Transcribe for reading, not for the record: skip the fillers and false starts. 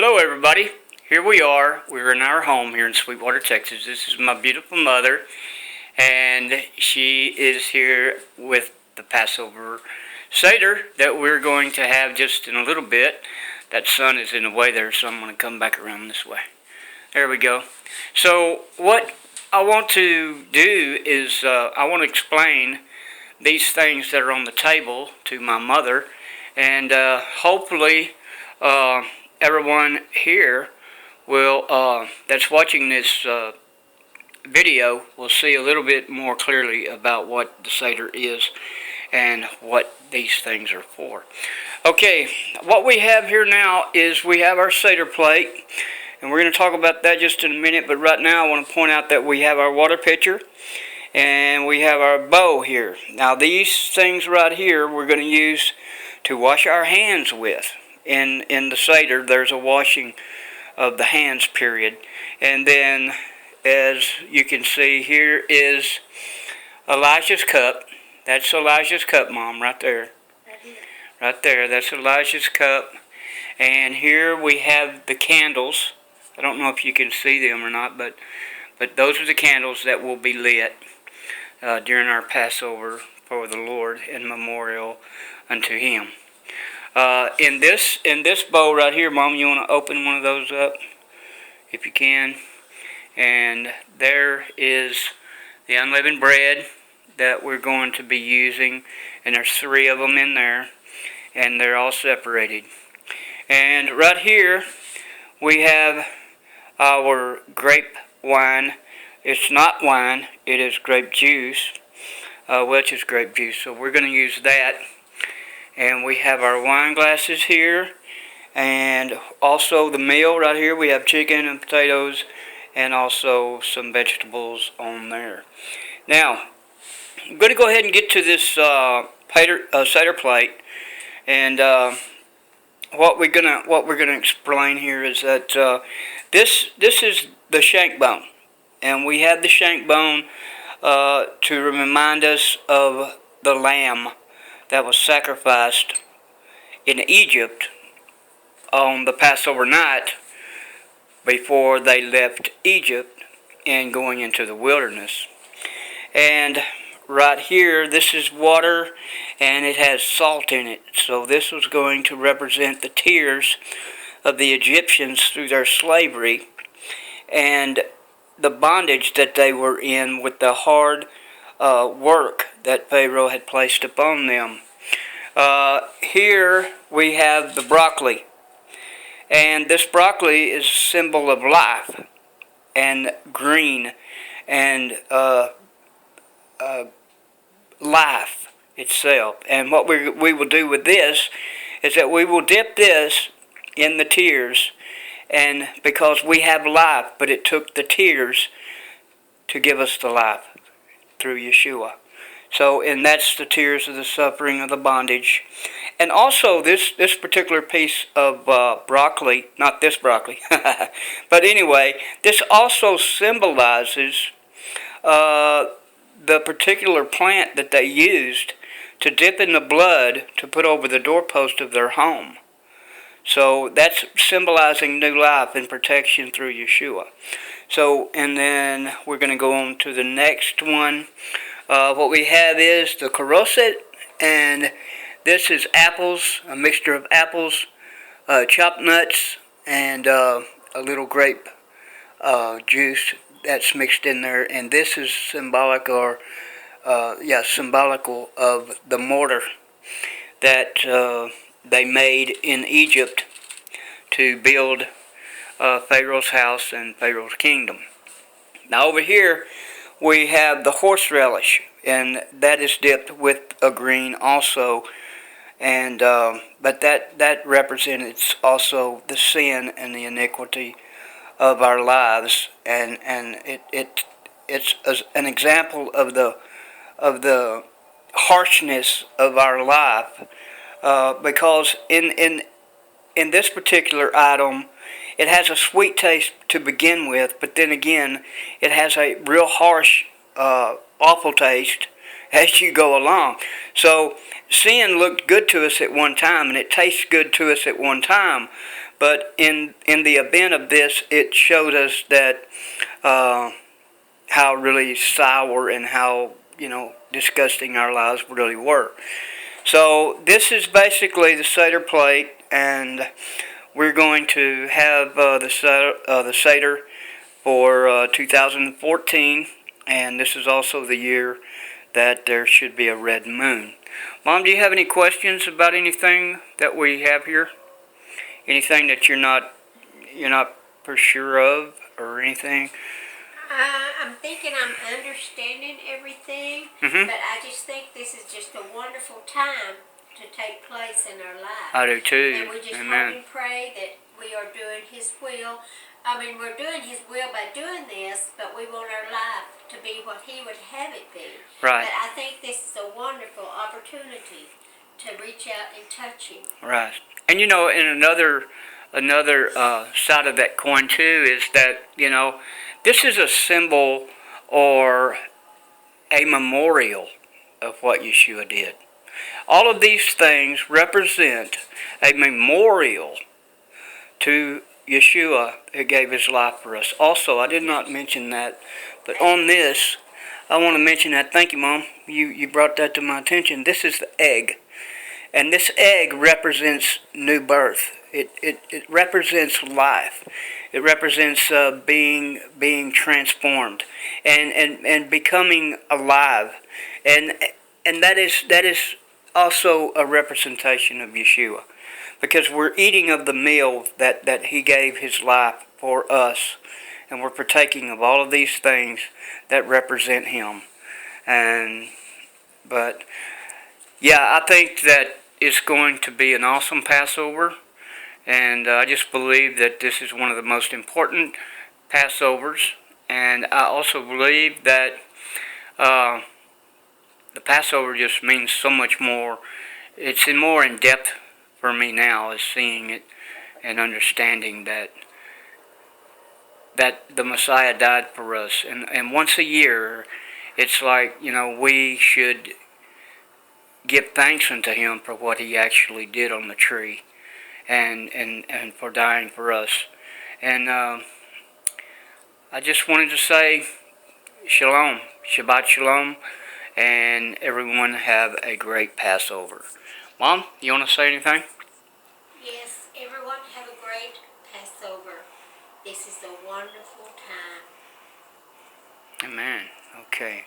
Hello everybody, here we are. We're in our home here in Sweetwater, Texas. This is my beautiful mother, and she is here with the Passover seder that we're going to have just in a little bit. That sun is in the way there, so I'm going to come back around this way. There we go. So what I want to do is I want to explain these things that are on the table to my mother, and hopefully everyone here will that's watching this video will see a little bit more clearly about what the seder is and what these things are for. Okay, what we have here now is we have our seder plate, and we're going to talk about that just in a minute, but right now I want to point out that we have our water pitcher and we have our bowl here. Now these things right here we're going to use to wash our hands with. In the seder, there's a washing of the hands period. And then, as you can see, here is Elijah's cup. That's Elijah's cup, Mom, right there. Right there, that's Elijah's cup. And here we have the candles. I don't know if you can see them or not, but those are the candles that will be lit during our Passover for the Lord in memorial unto Him. In this bowl right here, Mom, you want to open one of those up, if you can. And there is the unleavened bread that we're going to be using, and there's 3 of them in there, and they're all separated. And right here we have our grape wine. It's not wine, it is grape juice, Welch's grape juice. So we're going to use that. And we have our wine glasses here, and also the meal right here. We have chicken and potatoes and also some vegetables on there. Now, I'm going to go ahead and get to this seder plate, and what we're gonna explain here is that this is the shank bone, and we have the shank bone to remind us of the lamb that was sacrificed in Egypt on the Passover night before they left Egypt and going into the wilderness. And right here, this is water, and it has salt in it. So this was going to represent the tears of the Egyptians through their slavery and the bondage that they were in with the hard work that Pharaoh had placed upon them. Here we have the broccoli, and this broccoli is a symbol of life and green and life itself. And what we will do with this is that we will dip this in the tears, and because we have life, but it took the tears to give us the life through Yeshua. So, and that's the tears of the suffering of the bondage. And also this particular piece of broccoli, not this broccoli, but anyway, this also symbolizes the particular plant that they used to dip in the blood to put over the doorpost of their home. So that's symbolizing new life and protection through Yeshua. So, and then we're going to go on to the next one. What we have is the caroset, and this is apples, a mixture of apples, chopped nuts, and a little grape juice that's mixed in there. And this is symbolic, or symbolical of the mortar that they made in Egypt to build Pharaoh's house and Pharaoh's kingdom. Now over here we have the horseradish, and that is dipped with a green also, and but that represents also the sin and the iniquity of our lives, and it's an example of the harshness of our life. Because in this particular item, it has a sweet taste to begin with, but then again, it has a real harsh, awful taste as you go along. So sin looked good to us at one time, and it tastes good to us at one time, But in the event of this, it showed us that how really sour and how, disgusting our lives really were. So this is basically the Seder plate, and we're going to have the Seder for 2014, and this is also the year that there should be a red moon. Mom, do you have any questions about anything that we have here? Anything that you're not for sure of, or anything? I'm thinking I'm understanding everything, Mm-hmm. but I just think this is just a wonderful time to take place in our lives. I do too. And we just hope Amen. and pray that we are doing His will. I mean, we're doing His will by doing this, but we want our life to be what He would have it be. Right. But I think this is a wonderful opportunity to reach out and touch Him. Right. And in another side of that coin too is that this is a symbol or a memorial of what Yeshua did. All of these things represent a memorial to Yeshua who gave his life for us. Also, I did not mention that, but on this, I want to mention that. Thank you, Mom. You brought that to my attention. This is the egg. And this egg represents new birth. It represents life. It represents being transformed and becoming alive. And that is also a representation of Yeshua. Because we're eating of the meal that he gave his life for us. And we're partaking of all of these things that represent him. But yeah, I think that it's going to be an awesome Passover, and I just believe that this is one of the most important Passovers, and I also believe that the Passover just means so much more. It's more in depth for me now, is seeing it and understanding that the Messiah died for us, and once a year, it's like we should give thanks unto him for what he actually did on the tree and for dying for us. And I just wanted to say shalom, Shabbat shalom, and everyone have a great Passover. Mom, you want to say anything? Yes, everyone have a great Passover. This is a wonderful time. Amen. Okay.